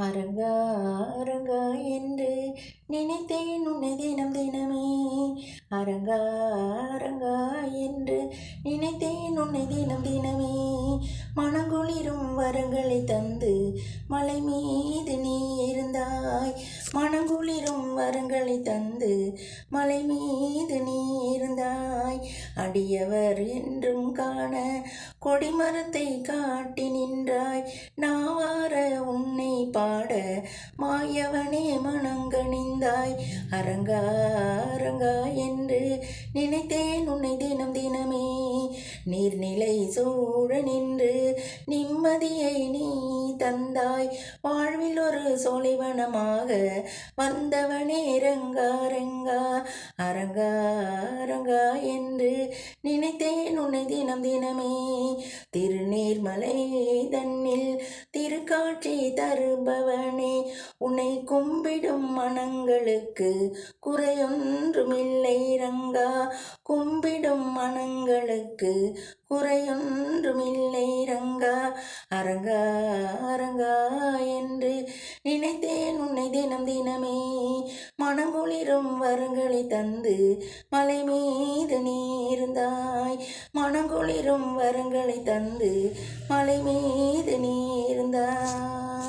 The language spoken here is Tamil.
அரங்கா அரங்கா என்று நினைத்தேன் உன்னை தினம் தினமே. அரங்கா அரங்கா என்று நினைத்தேன் உன்னை தினம் தினமே. மனங்குளிரும் வரங்களை தந்து மலை மீது நீ இருந்தாய். மனங்குளிரும் வரங்களை தந்து மலை மீது நீ இருந்தாய். அடியவர் என்றும் காண கொடிமரத்தை காட்டி நின்றாய். நாவார உன்னை பாட மாயவனே மனங்கணிந்தாய். அரங்கா அரங்கா என்று நினைத்தேன் உன்னை தினம் தினமே. நீர்நிலை சூழ நின்று நிம்மதியை நீ தந்தாய். வாழ்வில் ஒரு சோலைவனமாக வந்தவனே ரங்கா ரங்கா. அரங்கா அரங்கா என்று நினைத்தேன் உன்னை தினம் தினமே. திருநீர்மலை தன்னில் திருக்காட்சி தருபவனே, உன்னை கும்பிடும் மனங்களுக்கு குறையொன்றுமில்லை ரங்கா. கும்பிடும் மனங்களுக்கு குறையொன்றுமில்லை ரங்கா. அரங்கா அரங்கா என்று நினைத்தேன் உன்னை தினம் தினமே. மனங்குளிரும் வரங்களை தந்து மலை மீது நீ இருந்தாய். மனங்குளிரும் வரங்களை தந்து மலை மீது நீ இருந்தாய்.